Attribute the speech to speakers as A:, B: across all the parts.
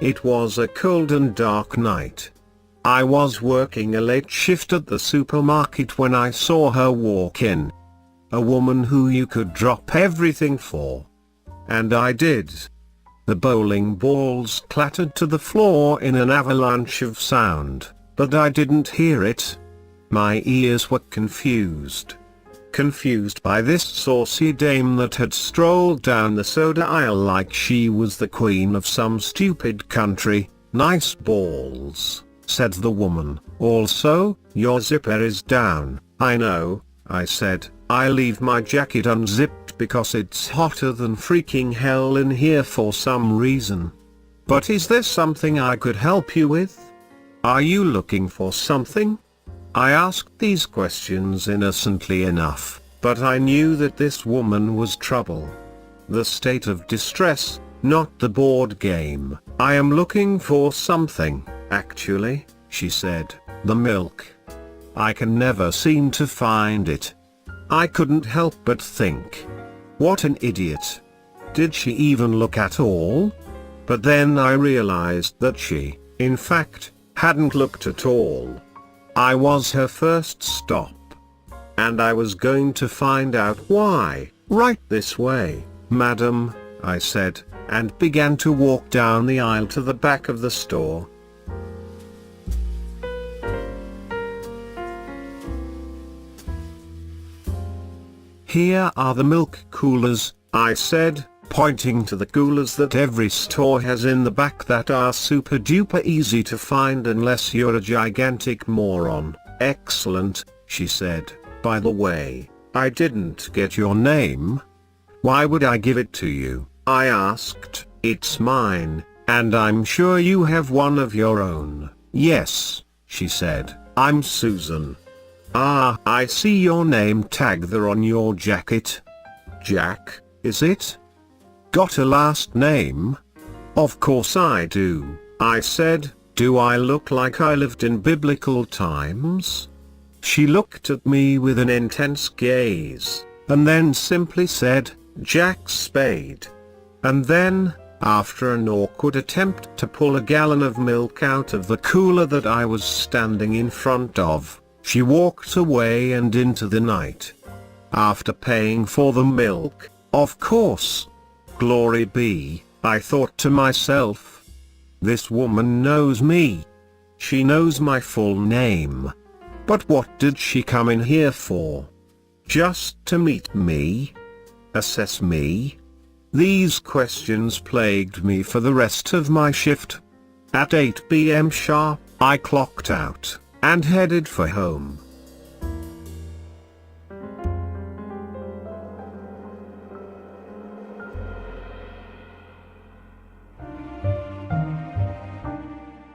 A: It was a cold and dark night. I was working a late shift at the supermarket when I saw her walk in. A woman who you could drop everything for. And I did. The bowling balls clattered to the floor in an avalanche of sound, but I didn't hear it. My ears were confused. Confused by this saucy dame that had strolled down the soda aisle like she was the queen of some stupid country. "Nice balls," said the woman. "Also, your zipper is down." "I know," I said. "I leave my jacket unzipped because it's hotter than freaking hell in here for some reason. But is there something I could help you with? Are you looking for something?" I asked these questions innocently enough, but I knew that this woman was trouble. The state of distress, not the board game. "I am looking for something, actually," she said. "The milk. I can never seem to find it." I couldn't help but think, what an idiot. Did she even look at all? But then I realized that she, in fact, hadn't looked at all. I was her first stop. And I was going to find out why. "Right this way, madam," I said, and began to walk down the aisle to the back of the store. "Here are the milk coolers," I said, pointing to the coolers that every store has in the back that are super duper easy to find unless you're a gigantic moron. "Excellent," she said. "By the way, I didn't get your name." "Why would I give it to you?" I asked. "It's mine, and I'm sure you have one of your own." "Yes," she said, "I'm Susan." "Ah, I see your name tag there on your jacket." "Jack, is it? Got a last name?" "Of course I do," I said. "Do I look like I lived in biblical times?" She looked at me with an intense gaze, and then simply said, "Jack Spade." And then, after an awkward attempt to pull a gallon of milk out of the cooler that I was standing in front of, she walked away and into the night. After paying for the milk, of course. Glory be, I thought to myself. This woman knows me. She knows my full name. But what did she come in here for? Just to meet me? Assess me? These questions plagued me for the rest of my shift. At 8 p.m. sharp, I clocked out and headed for home.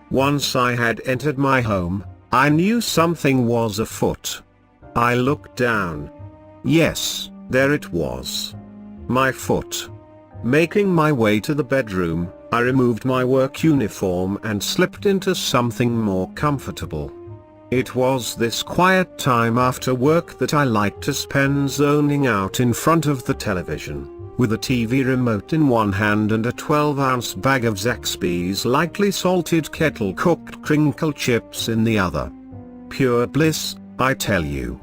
A: Once I had entered my home, I knew something was afoot. I looked down. Yes, there it was. My foot. Making my way to the bedroom, I removed my work uniform and slipped into something more comfortable. It was this quiet time after work that I like to spend zoning out in front of the television, with a TV remote in one hand and a 12-ounce bag of Zaxby's lightly salted kettle-cooked crinkle chips in the other. Pure bliss, I tell you.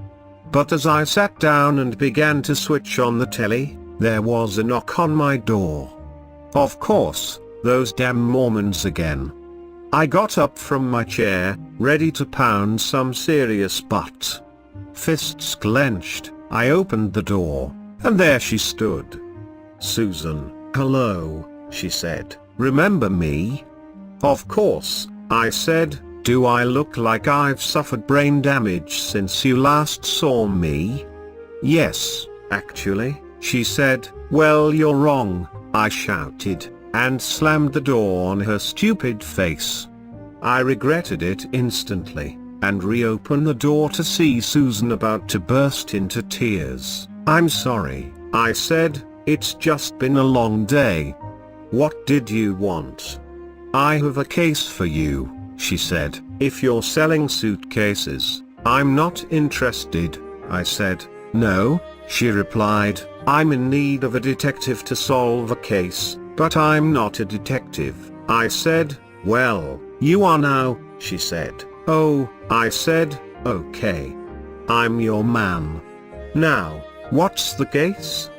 A: But as I sat down and began to switch on the telly, there was a knock on my door. Of course, those damn Mormons again. I got up from my chair, ready to pound some serious butt. Fists clenched, I opened the door, and there she stood. "Susan, hello," she said. "Remember me?" "Of course," I said. "Do I look like I've suffered brain damage since you last saw me?" "Yes, actually," she said. "Well, you're wrong," I shouted, and slammed the door on her stupid face. I regretted it instantly, and reopened the door to see Susan about to burst into tears. "I'm sorry," I said. "It's just been a long day." "What did you want?" "I have a case for you," she said. "If you're selling suitcases, I'm not interested," I said. "No," she replied, "I'm in need of a detective to solve a case, but I'm not a detective." I said, well, you are now, she said. Oh, I said, okay. I'm your man. Now, what's the case?